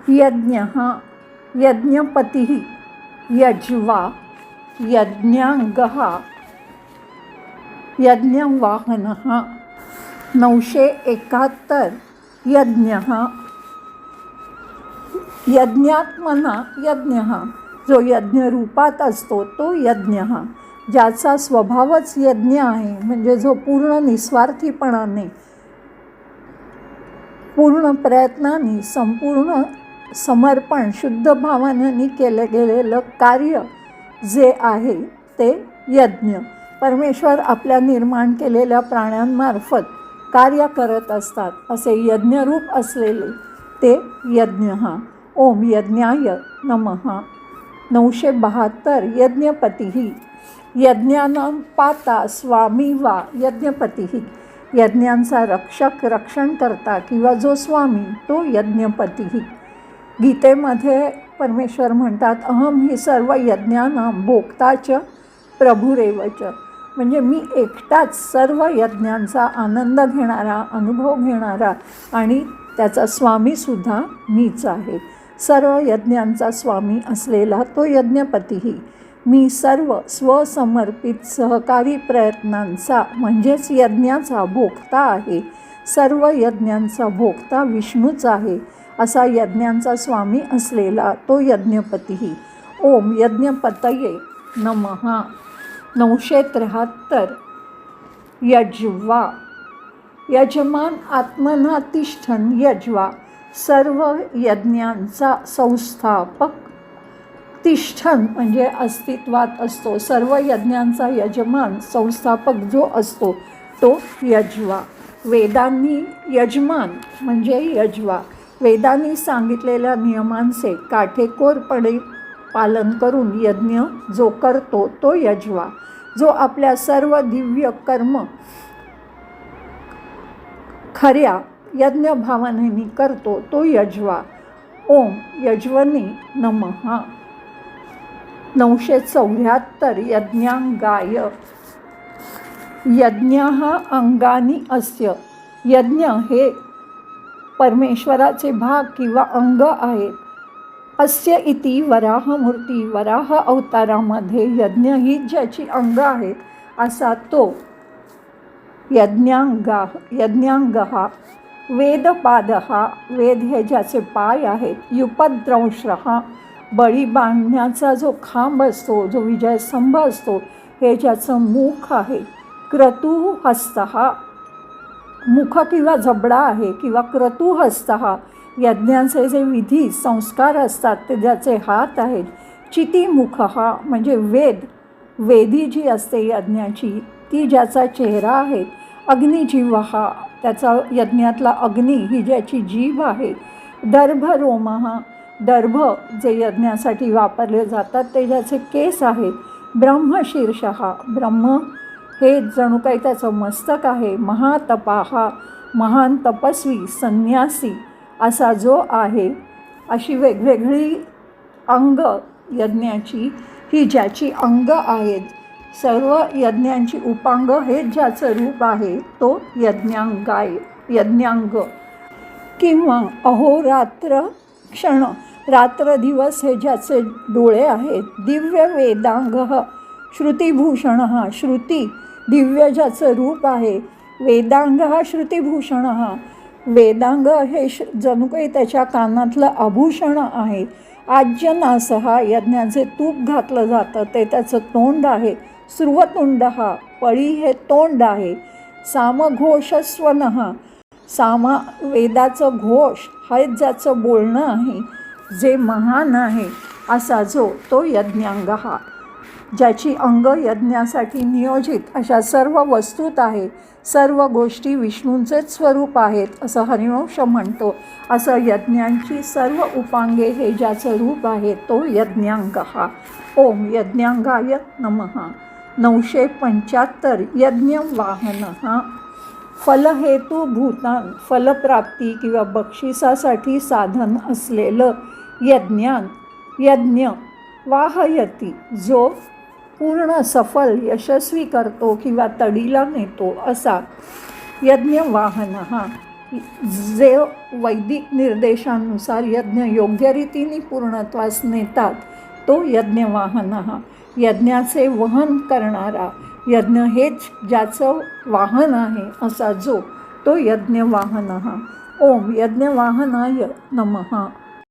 यज्ञः यज्ञपतिः यज्वा यज्ञांगः यज्ञवाहनः 971 यज्ञः यज्ञात्मना यज्ञः जो यज्ञरूपात असतो तो यज्ञ, ज्याचा स्वभावच यज्ञ आहे, म्हणजे जो पूर्ण निस्वार्थीपणाने पूर्ण प्रयत्नाने संपूर्ण समर्पण शुद्ध भावनेने केले गेलेलं कार्य जे आहे ते यज्ञ. परमेश्वर आपल्या निर्माण केलेल्या प्राण्यांमार्फत कार्य करत असतात, असे यज्ञरूप असलेले ते यज्ञ. ओम यज्ञाय नमः. 972 यज्ञपतिः यज्ञानां पाता स्वामी वा यज्ञपतिः यज्ञांचा रक्षक रक्षण करता किंवा जो स्वामी तो यज्ञपतिः. गीतेमध्ये परमेश्वर म्हणतात अहम ही सर्व यज्ञानां भोक्ताच प्रभुरेवच, म्हणजे मी एकटाच सर्व यज्ञांचा आनंद घेणारा अनुभव घेणारा आणि त्याचा स्वामीसुद्धा मीच आहे. सर्व यज्ञांचा स्वामी असलेला तो यज्ञपतीही मी सर्व स्वसमर्पित सहकारी प्रयत्नांचा म्हणजेच यज्ञाचा भोक्ता आहे. सर्व यज्ञांचा भोक्ता विष्णूच आहे असा यज्ञांचा स्वामी असलेला तो यज्ञपतीही. ओम यज्ञपतये नमः. 973 यज्वा यजमान आत्मना तिष्ठन यज्वा सर्व यज्ञांचा संस्थापक. तिष्ठन म्हणजे अस्तित्वात असतो, सर्व यज्ञांचा यजमान संस्थापक जो असतो तो यज्वा. वेदांनी यजमान म्हणजे यज्वा, वेदांनी सांगितलेल्या नियमांचे काटेकोरपणे पालन करून यज्ञ जो करतो तो यज्वा. जो आपल्या सर्व दिव्य कर्म खऱ्या यज्ञ भावनेने करतो तो यज्वा. ओम यज्वने नमः. 974 यज्ञांगाय यज्ञः अंगानी अस्य यज्ञ हे परमेश्वराचे भाग किंवा अंग आहेत. अस्य इति वराहमूर्ती वराह अवतारामध्ये यज्ञ ही ज्याची अंग आहेत असा तो यज्ञांगः. वेदपादः वेद हे ज्याचे पाय आहेत. युपद्रंशः बळी बांधण्याचा जो खांब असतो, जो विजयस्तंभ असतो, हे ज्याचं मुख आहे. क्रतुहस्तः मुख किंवा जबडा आहे किंवा क्रतुहस्तः यज्ञांचे जे विधी संस्कार असतात ते ज्याचे हात आहेत. चितिमुखः म्हणजे वेदी जी असते यज्ञाची ती ज्याचा चेहरा आहे. अग्निजीवः त्याचा यज्ञातला अग्नी ही ज्याची जीभ आहे. दर्भरोमः दर्भ जे यज्ञासाठी वापरले जातात ते ज्याचे केस आहेत. ब्रह्मशीर्षः ब्रह्म हे जणू काही त्याचं मस्तक आहे. महातपाः महान तपस्वी संन्यासी असा जो आहे. अशी वेगवेगळी अंग यज्ञाची ही ज्याची अंग आहेत. सर्व यज्ञांची उपांग हे ज्याचं रूप आहे तो यज्ञांग. किंवा अहोरात्र क्षण रात्र दिवस हे ज्याचे डोळे आहेत. दिव्य वेदांगः श्रुतिभूषणः श्रुती दिव्य ज्याचं रूप आहे. वेदांगः श्रुतिभूषणः वेदांग हे जणू काही त्याच्या कानातलं आभूषण आहे. आज्यनासः यज्ञाचे तूप घातलं जातं ते त्याचं तोंड आहे. स्रुवतुंडः पळी हे तोंड आहे. सामघोषस्वनः सामा वेदाचं घोष हे ज्याचं बोलणं आहे जे महान आहे असा जो तो यज्ञांगः. ज्याची अंग यज्ञासाठी नियोजित अशा सर्व वस्तूत आहे. सर्व गोष्टी विष्णूंचेच स्वरूप आहेत असं हरिवंश म्हणतो. असं यज्ञांची सर्व उपांगे हे ज्याचं रूप आहे तो यज्ञांगः. ओम यज्ञांगाय नमः. 975 यज्ञवाहनः फलहेतुभूतान फलप्राप्ती किंवा बक्षिसासाठी साधन असलेलं यज्ञ वाहयती जो पूर्ण सफल यशस्वी करतो किंवा तडीला नेतो असा यज्ञवाहनः. जे वैदिक निर्देशानुसार यज्ञ योग्य रीतीने पूर्णत्वास नेतात तो यज्ञवाहन. यज्ञाचे वहन करणारा, यज्ञ हेच ज्याचं वाहन आहे असा जो तो यज्ञवाहन. ओम यज्ञवाहनाय नमः.